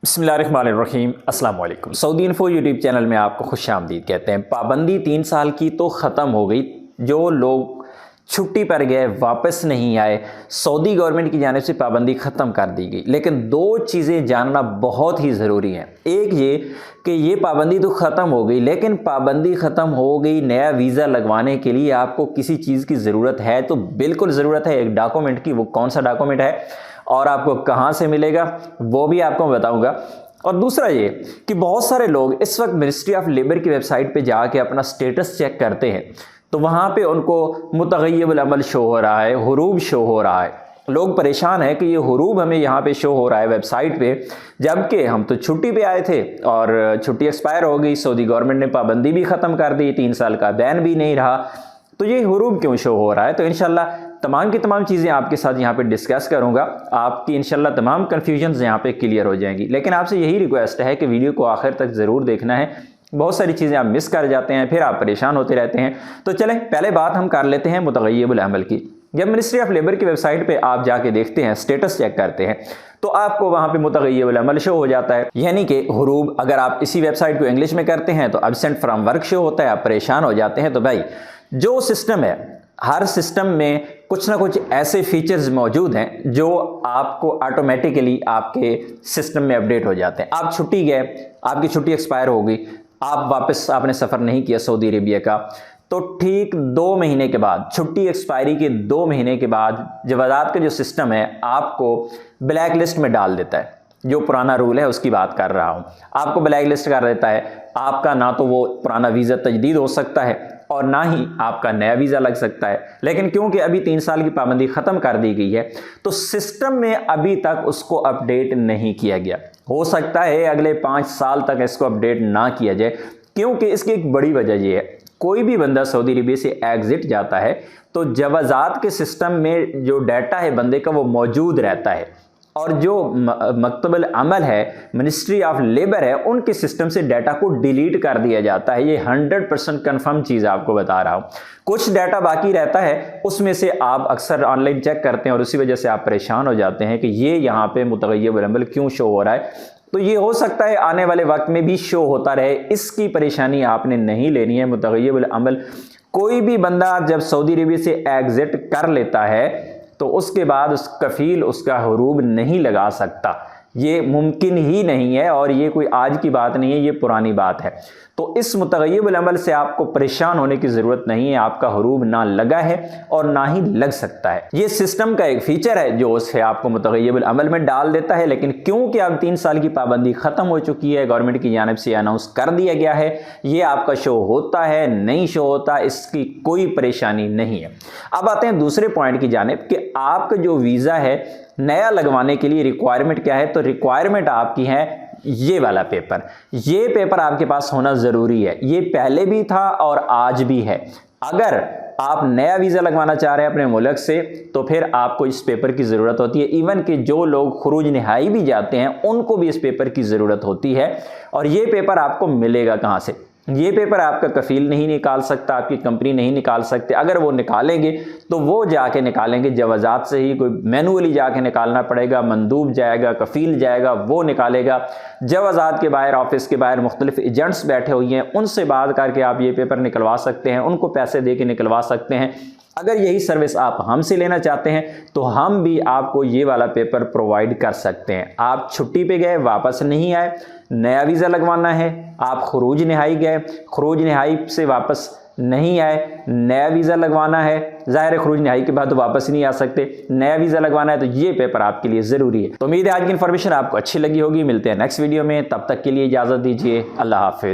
बिस्मिल्लाहिर्रहमानिर्रहीम अस्सलाम वालेकुम। सऊदी इन्फो यूट्यूब चैनल में आपको खुशामदीद कहते हैं। पाबंदी 3 साल की तो ख़त्म हो गई। जो लोग छुट्टी पर गए वापस नहीं आए, सऊदी गवर्नमेंट की जानिब से पाबंदी ख़त्म कर दी गई। लेकिन 2 चीज़ें जानना बहुत ही ज़रूरी हैं। एक ये कि ये पाबंदी तो ख़त्म हो गई, लेकिन पाबंदी ख़त्म हो गई, नया वीज़ा लगवाने के लिए आपको किसी चीज़ की ज़रूरत है तो बिल्कुल ज़रूरत है एक डॉक्यूमेंट की। वो कौन सा डॉक्यूमेंट है और आपको कहाँ से मिलेगा वो भी आपको बताऊंगा। और दूसरा ये कि बहुत सारे लोग इस वक्त मिनिस्ट्री ऑफ लेबर की वेबसाइट पे जाके अपना स्टेटस चेक करते हैं तो वहाँ पे उनको मुतग़य्यबुल अमल शो हो रहा है, हुरूब शो हो रहा है। लोग परेशान हैं कि ये हुरूब हमें यहाँ पे शो हो रहा है वेबसाइट पे, जबकि हम तो छुट्टी पे आए थे और छुट्टी एक्सपायर हो गई। सऊदी गवर्नमेंट ने पाबंदी भी ख़त्म कर दी, 3 साल का बैन भी नहीं रहा, तो ये हुरूब क्यों शो हो रहा है। तो इंशाल्लाह तमाम की तमाम चीज़ें आपके साथ यहाँ पे डिस्कस करूँगा। आपकी इंशाल्लाह तमाम कन्फ्यूजन्स यहाँ पे क्लियर हो जाएंगी। लेकिन आपसे यही रिक्वेस्ट है कि वीडियो को आखिर तक ज़रूर देखना है। बहुत सारी चीज़ें आप मिस कर जाते हैं, फिर आप परेशान होते रहते हैं। तो चलें पहले बात हम कर लेते हैं मुतग़य्यबुल अमल की। जब मिनिस्ट्री ऑफ लेबर की वेबसाइट पे आप जाके देखते हैं, स्टेटस चेक करते हैं, तो आपको वहाँ पे मुतग़य्यबुल अमल शो हो जाता है, यानी कि हुरूब। अगर आप इसी वेबसाइट को इंग्लिश में करते हैं तो एब्सेंट फ्रॉम वर्क शो होता है। आप परेशान हो जाते हैं। तो भाई जो सिस्टम है, हर सिस्टम में कुछ ना कुछ ऐसे फीचर्स मौजूद हैं जो आपको ऑटोमेटिकली आपके सिस्टम में अपडेट हो जाते हैं। आप छुट्टी गए, आपकी छुट्टी एक्सपायर हो गई, आप वापस आपने सफ़र नहीं किया सऊदी अरेबिया का, तो ठीक 2 महीने के बाद, छुट्टी एक्सपायरी के 2 महीने के बाद जवाज़ात का जो सिस्टम है आपको ब्लैक लिस्ट में डाल देता है। जो पुराना रूल है उसकी बात कर रहा हूँ, आपको ब्लैक लिस्ट कर देता है। आपका ना तो वो पुराना वीज़ा तजदीद हो सकता है और ना ही आपका नया वीज़ा लग सकता है। लेकिन क्योंकि अभी 3 साल की पाबंदी ख़त्म कर दी गई है तो सिस्टम में अभी तक उसको अपडेट नहीं किया गया। हो सकता है अगले 5 साल तक इसको अपडेट ना किया जाए, क्योंकि इसकी एक बड़ी वजह ये है, कोई भी बंदा सऊदी अरबिया से एग्जिट जाता है तो जवाज़ात के सिस्टम में जो डाटा है बंदे का वो मौजूद रहता है, और जो मकतबुल अमल है, मिनिस्ट्री ऑफ लेबर है, उनके सिस्टम से डाटा को डिलीट कर दिया जाता है। ये 100% कन्फर्म चीज़ आपको बता रहा हूँ। कुछ डाटा बाकी रहता है, उसमें से आप अक्सर ऑनलाइन चेक करते हैं और उसी वजह से आप परेशान हो जाते हैं कि ये यहाँ पे मुतग़य्यबुल अमल क्यों शो हो रहा है। तो ये हो सकता है आने वाले वक्त में भी शो होता रहे, इसकी परेशानी आपने नहीं लेनी है। मुतग़य्यबुल अमल कोई भी बंदा जब सऊदी अरबिया से एग्जिट कर लेता है तो उसके बाद उस कफील उसका हुरूब नहीं लगा सकता। ये मुमकिन ही नहीं है और ये कोई आज की बात नहीं है, ये पुरानी बात है। तो इस मुतग़य्यबुल अमल से आपको परेशान होने की ज़रूरत नहीं है। आपका हुरूब ना लगा है और ना ही लग सकता है। ये सिस्टम का एक फ़ीचर है जो उससे आपको मुतग़य्यबुल अमल में डाल देता है। लेकिन क्योंकि अब 3 साल की पाबंदी ख़त्म हो चुकी है, गवर्नमेंट की जानिब से अनाउंस कर दिया गया है, ये आपका शो होता है नहीं शो होता, इसकी कोई परेशानी नहीं है। अब आते हैं दूसरे पॉइंट की जानिब कि आपका जो वीज़ा है नया लगवाने के लिए रिक्वायरमेंट क्या है। तो रिक्वायरमेंट आपकी है ये वाला पेपर। ये पेपर आपके पास होना ज़रूरी है। ये पहले भी था और आज भी है। अगर आप नया वीज़ा लगवाना चाह रहे हैं अपने मुल्क से तो फिर आपको इस पेपर की ज़रूरत होती है। इवन कि जो लोग खुरूज नहाई भी जाते हैं उनको भी इस पेपर की ज़रूरत होती है। और ये पेपर आपको मिलेगा कहाँ से? ये पेपर आपका कफील नहीं निकाल सकता, आपकी कंपनी नहीं निकाल सकते। अगर वो निकालेंगे तो वो जाके निकालेंगे जवाज़ात से ही, कोई मैनुअली जाके निकालना पड़ेगा, मंदूब जाएगा, कफील जाएगा, वो निकालेगा। जवाज़ात के बाहर, ऑफिस के बाहर मुख्तलिफ एजेंट्स बैठे हुए हैं, उनसे बात करके आप ये पेपर निकलवा सकते हैं, उनको पैसे दे के निकलवा सकते हैं। अगर यही सर्विस आप हमसे लेना चाहते हैं तो हम भी आपको ये वाला पेपर प्रोवाइड कर सकते हैं। आप छुट्टी पे गए, वापस नहीं आए, नया वीज़ा लगवाना है, आप खुरूज नहाई गए, खुरूज नहाई से वापस नहीं आए, नया वीज़ा लगवाना है, ज़ाहिर है खुरूज नहाई के बाद तो वापस नहीं आ सकते, नया वीज़ा लगवाना है, तो ये पेपर आपके लिए ज़रूरी है। तो उम्मीद है आज की इन्फॉर्मेशन आपको अच्छी लगी होगी। मिलते हैं नेक्स्ट वीडियो में, तब तक के लिए इजाज़त दीजिए। अल्लाह हाफिज़।